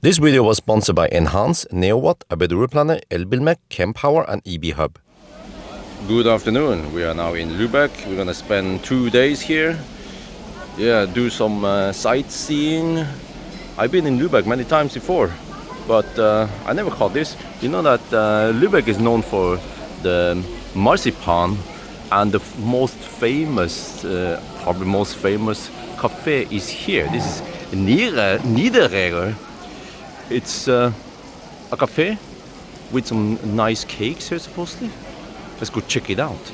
This video was sponsored by Enhance, NeoWatt, ABRP, Elbilmek, Kempower and EB Hub. Good afternoon. We are now in Lubeck. We're gonna spend 2 days here. Yeah, do some sightseeing. I've been in Lubeck many times before, but I never caught this. You know that Lubeck is known for the marzipan, and the most famous, probably most famous cafe is here. This is Niederreger. It's a cafe with some nice cakes here supposedly. Let's go check it out.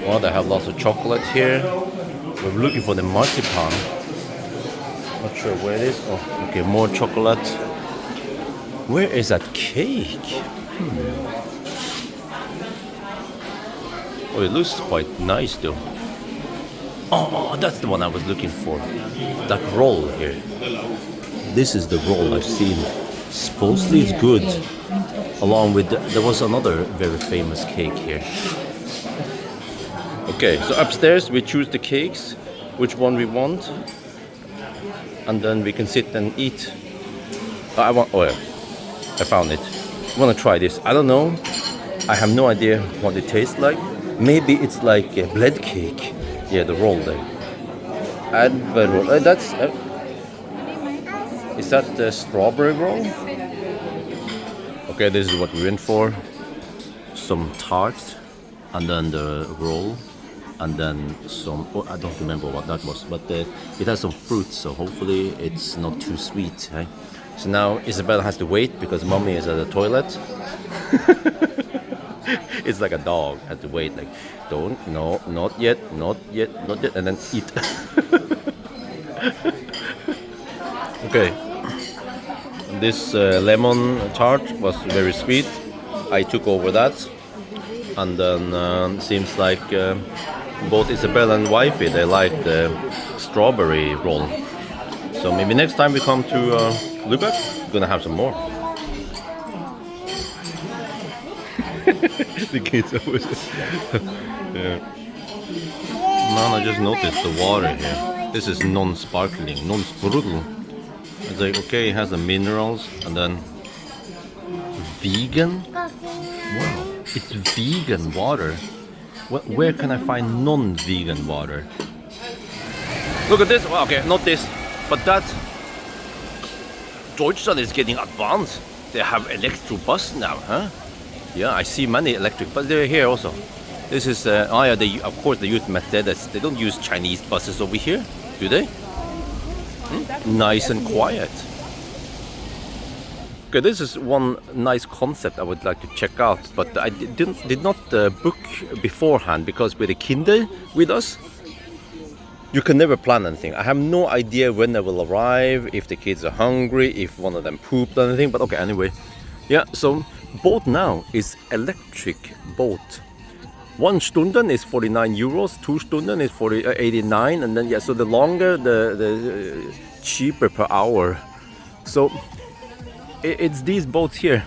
Well, they have lots of chocolate here. We're looking for the marzipan. Not sure where it is. Oh, okay, more chocolate. Where is that cake? Oh, it looks quite nice though. Oh, that's the one I was looking for. That roll here. This is the roll I've seen. Supposedly it's good. Along with, there was another very famous cake here. Okay, so upstairs we choose the cakes, which one we want. And then we can sit and eat. Oh yeah, I found it. I want to try this. I don't know. I have no idea what it tastes like. Maybe it's like a bread cake. Yeah, the roll there. That's... is that the strawberry roll? Okay, this is what we went for. Some tarts, and then the roll, and then some... Oh, I don't remember what that was, but it has some fruit, so hopefully it's not too sweet. Eh? So now Isabella has to wait because mommy is at the toilet. It's like a dog, has to wait, like, no, not yet, and then eat. Okay, this lemon tart was very sweet. I took over that, and then seems like both Isabella and wifey, they like the strawberry roll. So maybe next time we come to Lubeck, we're gonna have some more. The kids always. Yeah. Man, I just noticed the water here. This is non-sparkling, non-sprudel. It's like, okay, it has the minerals, and then vegan. Wow, it's vegan water. Where can I find non-vegan water? Look at this. Well, okay, not this, but that. Deutschland is getting advanced. They have electric bus now, huh? Yeah, I see many electric, but they're here also. This is, yeah, of course they use Mercedes. They don't use Chinese buses over here, do they? Nice and quiet. Okay, this is one nice concept I would like to check out, but I did not book beforehand because with a Kinder with us, you can never plan anything. I have no idea when they will arrive, if the kids are hungry, if one of them pooped or anything, but okay, anyway. Yeah, so boat now is electric boat. 1 Stunden is 49 euros, 2 Stunden is 89, and then yeah, so the longer, the cheaper per hour. So it's these boats here.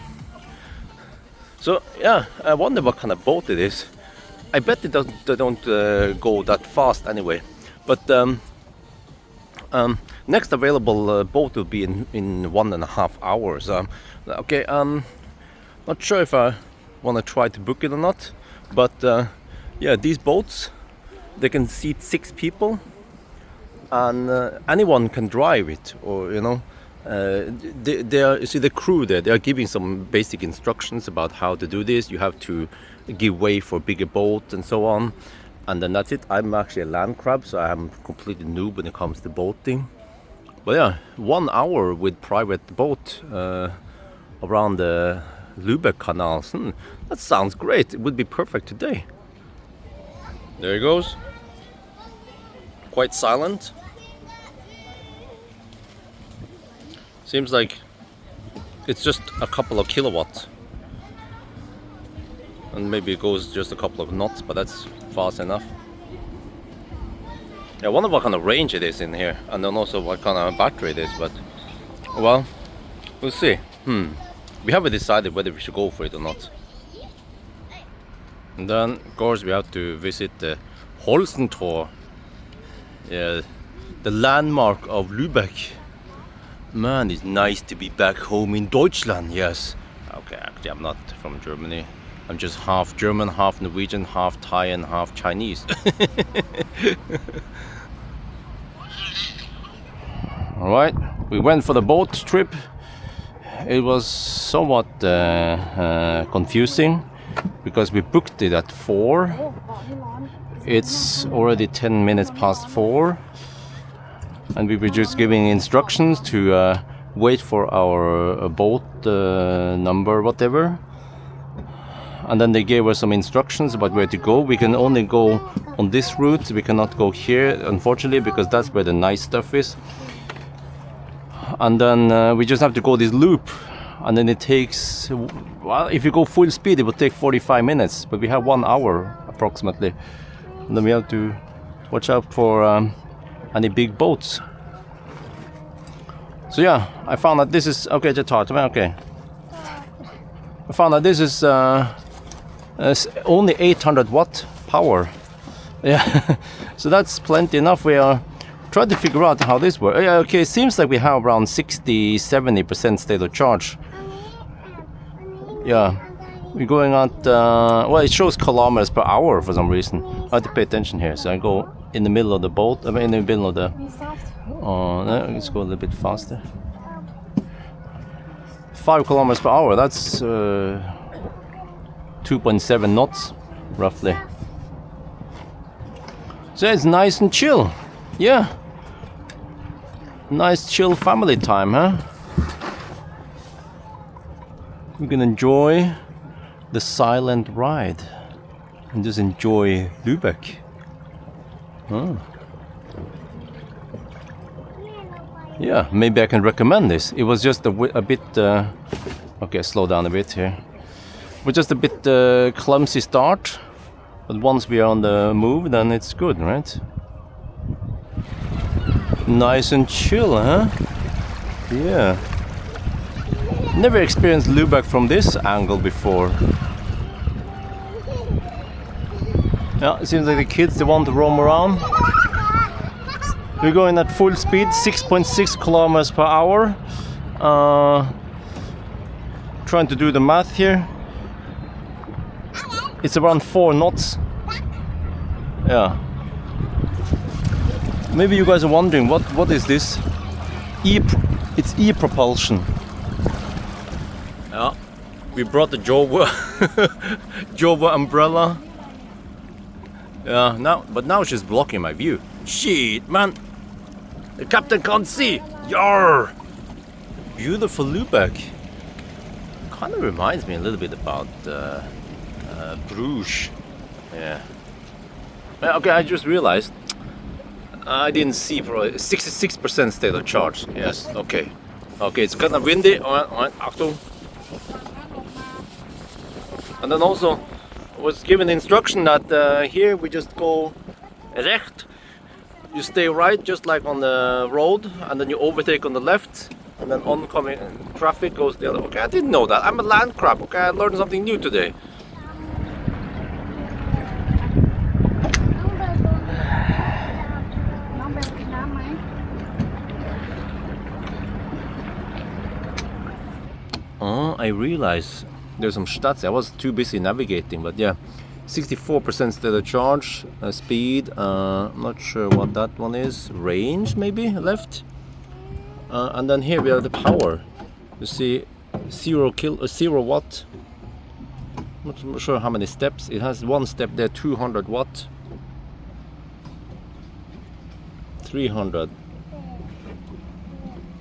So yeah, I wonder what kind of boat it is. I bet they don't go that fast anyway. But next available boat will be in 1.5 hours. Okay, not sure if I want to try to book it or not, but yeah, these boats, they can seat 6 people, and anyone can drive it, or you know, you see the crew there, they are giving some basic instructions about how to do this. You have to give way for bigger boats and so on, and then that's it. I'm actually a land crab, so I'm completely noob when it comes to boating. But yeah, 1 hour with private boat around the Lubeck canals. That sounds great. It would be perfect today. There it goes. Quite silent. Seems like it's just a couple of kilowatts. And maybe it goes just a couple of knots, but that's fast enough. Yeah, I wonder what kind of range it is in here, and then also what kind of battery it is, but well, we'll see. We haven't decided whether we should go for it or not. And then, of course, we have to visit the Holstentor, yeah, the landmark of Lubeck. Man, it's nice to be back home in Deutschland, yes. Okay, actually I'm not from Germany. I'm just half German, half Norwegian, half Thai and half Chinese. Alright, we went for the boat trip. It was somewhat confusing because we booked it at 4. It's already 10 minutes past 4. And we were just giving instructions to wait for our boat number, whatever. And then they gave us some instructions about where to go. We can only go on this route. We cannot go here, unfortunately, because that's where the nice stuff is. And then we just have to go this loop. And then it takes, well, if you go full speed, it will take 45 minutes. But we have 1 hour approximately. And then we have to watch out for any big boats. So yeah, I found that this is okay. Okay, I found that this is only 800 watt power. Yeah, so that's plenty enough. We are trying to figure out how this works. Yeah, okay, it seems like we have around 60-70% state of charge. Yeah, we're going at well, it shows kilometers per hour for some reason. I have to pay attention here. So I go in the middle of the boat. I mean, in the middle of the. Oh, no, let's go a little bit faster. 5 kilometers per hour. That's 2.7 knots, roughly. So it's nice and chill. Yeah. Nice chill family time, huh? We can enjoy the silent ride and just enjoy Lubeck. Huh. Yeah, maybe I can recommend this. It was just a bit okay, slow down a bit here. But just a bit clumsy start, but once we are on the move, then it's good, right? Nice and chill, huh? Yeah. Never experienced Lubeck from this angle before. Yeah, it seems like the kids, they want to roam around. We're going at full speed, 6.6 kilometers per hour. Trying to do the math here. It's around 4 knots. Yeah. Maybe you guys are wondering what is this? It's e-propulsion. Yeah. We brought the Jova umbrella. Yeah. Now she's blocking my view. Shit, man. The captain can't see. Yarr! Beautiful Lubeck. Kind of reminds me a little bit about Bruges. Yeah. Okay, I just realized I didn't see probably 66% state of charge. Yes. Okay. Okay, it's kind of windy. Alright, Achtung. And then also was given instruction that here we just go recht. You stay right, just like on the road, and then you overtake on the left, and then oncoming traffic goes the other. Okay, I didn't know that. I'm a land crab. Okay, I learned something new today. Oh, I realize there's some stats. I was too busy navigating, but yeah. 64% state of charge, speed, I'm not sure what that one is, range maybe, left. And then here we have the power. You see 0 watt. I'm not sure how many steps. It has one step there, 200 watt. 300.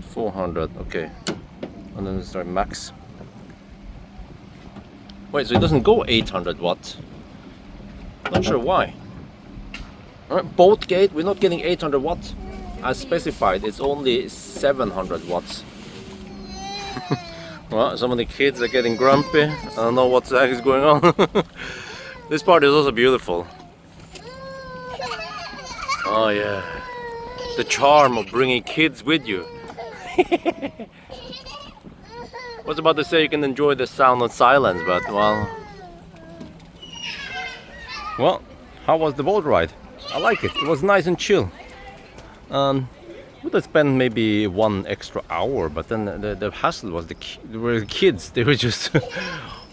400, okay. And then it's our max. Wait, so it doesn't go 800 watt. Not sure why. Boat gate, we're not getting 800 watts. As specified, it's only 700 watts. Well, some of the kids are getting grumpy. I don't know what the heck is going on. This part is also beautiful. Oh yeah. The charm of bringing kids with you. I was about to say you can enjoy the sound of silence, but well, how was the boat ride? I like it. It was nice and chill. would have spent maybe 1 extra hour, but then the hassle was the kids. They were just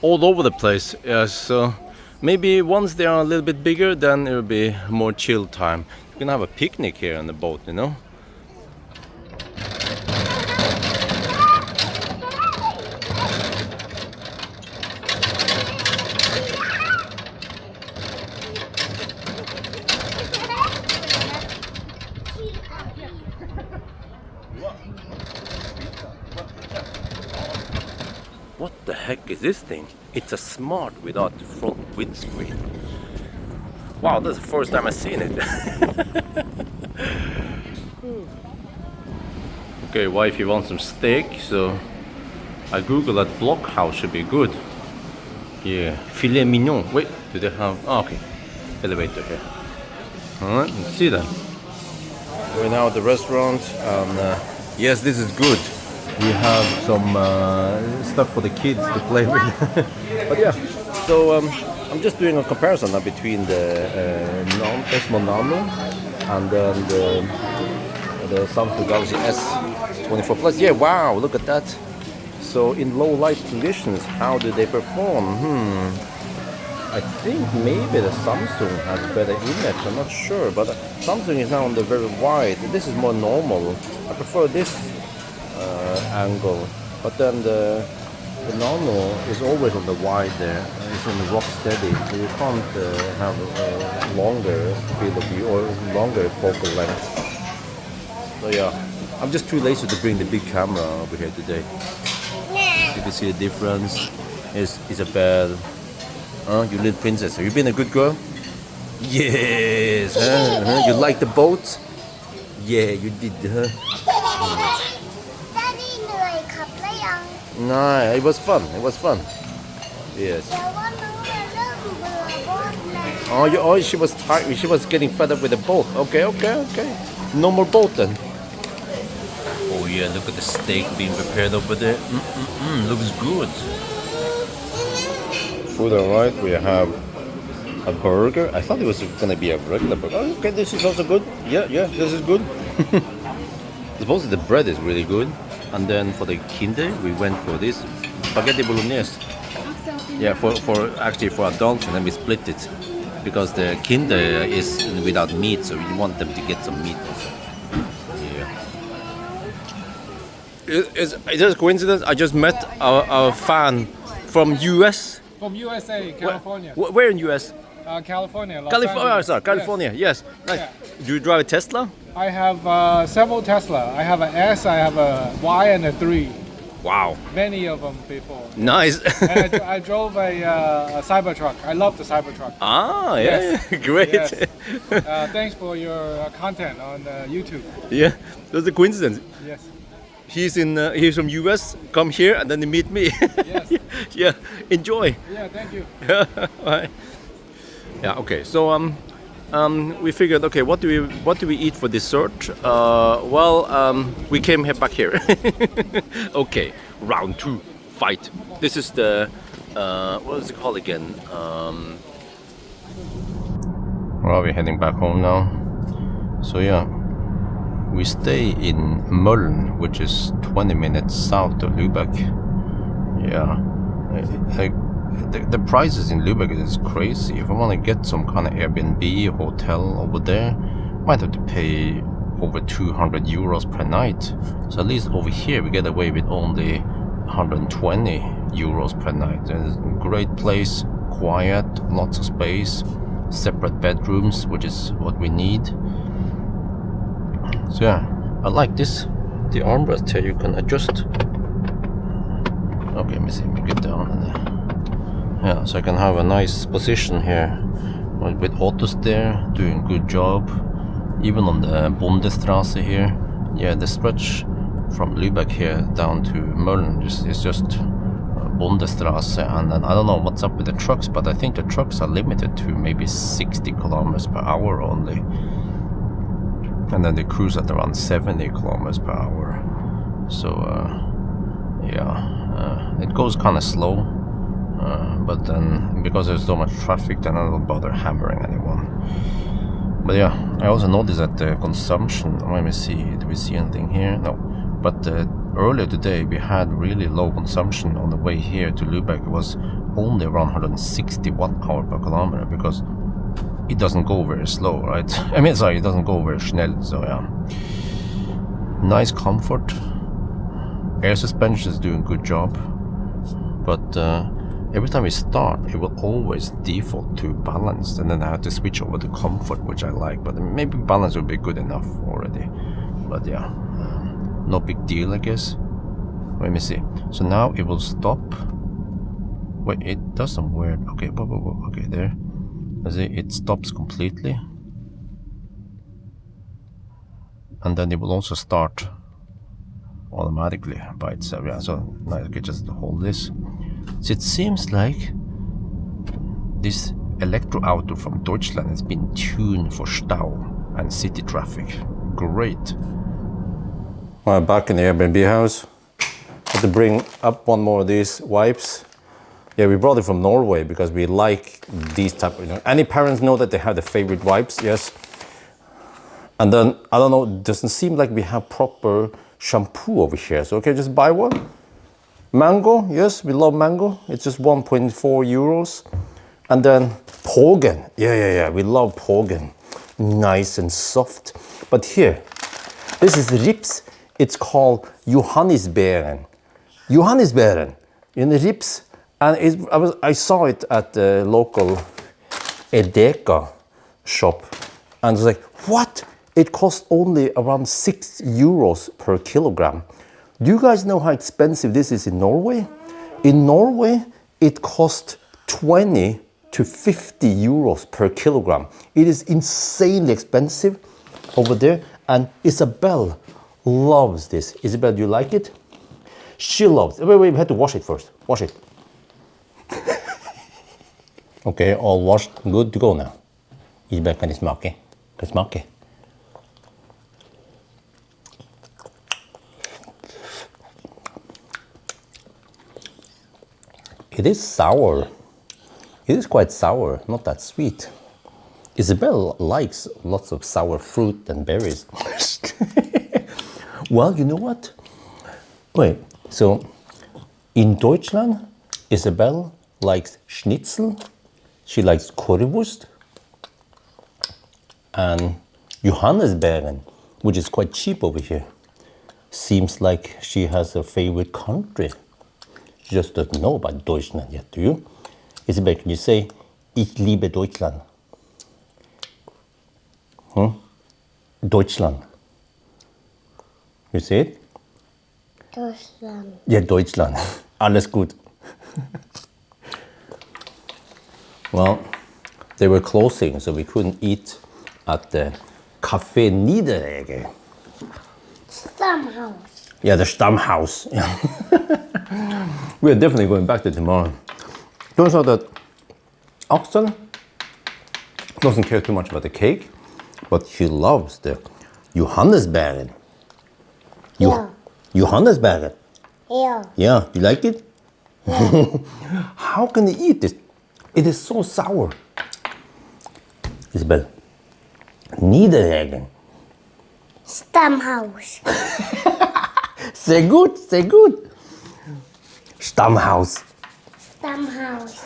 all over the place. Yeah, so maybe once they are a little bit bigger, then it will be more chill time. You can have a picnic here on the boat, you know. What the heck is this thing? It's a smart without the front windscreen. Wow, that's the first time I've seen it. Okay, wifey wants some steak, so I googled that blockhouse should be good. Yeah, filet mignon. Wait, do they have? Oh, okay, elevator here. Alright, let's see that. We're now at the restaurant, and yes, this is good. We have some stuff for the kids to play with. But yeah, so I'm just doing a comparison now between the Osmo Nano and then the Samsung Galaxy S24 Plus. Yeah, wow, look at that. So in low light conditions, how do they perform? I think maybe the Samsung has better image, I'm not sure, but Samsung is now on the very wide. This is more normal. I prefer this angle, but then the Nano is always on the wide there. It's on the rock steady, so you can't have a longer field of view or longer focal length. So yeah, I'm just too lazy to bring the big camera over here today. You can see the difference. Is Isabel, you little princess, have you been a good girl? Yes. You like the boat? Yeah, you did. No, it was fun. It was fun. Yes. Oh, she was tired. She was getting fed up with the boat. Okay. No more boat then. Oh yeah, look at the steak being prepared over there. Looks good. Food, alright. We have a burger. I thought it was gonna be a regular burger. Oh, okay, this is also good. Yeah, this is good. Supposedly the bread is really good. And then for the kinder, we went for this spaghetti bolognese. Yeah, for adults, and then we split it because the kinder is without meat, so we want them to get some meat also. Yeah. Is it a coincidence? I just met a fan from US. From USA, California. Where in US? California. California. Yes. Right. Yeah. Do you drive a Tesla? I have several Tesla. I have an S, I have a Y, and a 3. Wow. Many of them before. Nice. And I drove a Cybertruck. I love the Cybertruck. Ah, yeah, Yes. great. Yes. Thanks for your content on YouTube. Yeah, that's a coincidence. Yes. He's from US. Come here and then they meet me. Yes. Yeah, enjoy. Yeah, thank you. Bye. Yeah. Okay. So we figured, okay, what do we eat for dessert? We came back here. Okay, round 2, fight. This is the what is it called again? Well, we're heading back home now. So yeah, we stay in Möln, which is 20 minutes south of Lubeck. Yeah, the prices in Lubeck is crazy. If I want to get some kind of Airbnb hotel over there, might have to pay over 200 euros per night. So at least over here we get away with only 120 euros per night. And it's a great place, quiet, lots of space, separate bedrooms, which is what we need. So yeah, I like this. The armrest here you can adjust. Okay, let me see, let me get down in there. Yeah, so I can have a nice position here with autos there, doing a good job. Even on the Bundesstraße here, yeah, the stretch from Lübeck here down to Möln is just Bundesstraße, and then I don't know what's up with the trucks, but I think the trucks are limited to maybe 60 kilometers per hour only, and then they cruise at around 70 kilometers per hour. So it goes kind of slow. But then, because there's so much traffic, then I don't bother hammering anyone. But yeah, I also noticed that the consumption, let me see, do we see anything here? No. But earlier today we had really low consumption on the way here to Lubeck. It was only around 160 watt-hour per kilometer because it doesn't go very slow, right? I mean, sorry, it doesn't go very schnell, so yeah. Nice comfort. Air suspension is doing a good job. But every time we start, it will always default to balanced, and then I have to switch over to comfort, which I like. But maybe balance will be good enough already. But yeah, no big deal, I guess. Let me see. So now it will stop. Wait, it does some weird. Okay, okay, there. See, it stops completely, and then it will also start automatically by itself. Yeah, so now I can just hold this. So it seems like this Elektroauto from Deutschland has been tuned for Stau and city traffic. Great. Well, back in the Airbnb house, had to bring up one more of these wipes. Yeah, we brought it from Norway because we like these type of, any parents know that they have their favorite wipes, yes. And then, I don't know, it doesn't seem like we have proper shampoo over here. So, okay, just buy one. Mango, yes, we love mango. It's just 1.4 euros. And then Pågen, yeah, we love Pågen. Nice and soft. But here, this is ribs. It's called Johannisbeeren. Johannisbeeren in the ribs. And I saw it at the local Edeka shop. And I was like, what? It costs only around 6 euros per kilogram. Do you guys know how expensive this is in Norway? In Norway, it costs 20 to 50 euros per kilogram. It is insanely expensive over there. And Isabel loves this. Isabel, do you like it? She loves it. Wait, we have to wash it first. Wash it. Okay, all washed, good to go now. Isabel, kan det smake? Kan det smake? It is sour. It is quite sour, not that sweet. Isabel likes lots of sour fruit and berries. Well, you know what? Wait, so in Deutschland, Isabel likes schnitzel, she likes currywurst, and Johannisbeeren, which is quite cheap over here. Seems like she has her favorite country. She just doesn't know about Deutschland yet, do you? Isabel, can you say, Ich liebe Deutschland? Deutschland. You say it? Deutschland. Yeah, Deutschland. Alles gut. Well, they were closing, so we couldn't eat at the Café Niederegge. Stammhaus. Yeah, the Stammhaus. Yeah. We are definitely going back there tomorrow. Turns out that Axel doesn't care too much about the cake, but he loves the Johannisbeeren. Yeah. Johannisbeeren. Yeah. Yeah, you like it? Yeah. How can they eat this? It is so sour. Isabel. Niedereggen. Stammhaus. Sehr gut, sehr gut. Stammhaus. Stammhaus.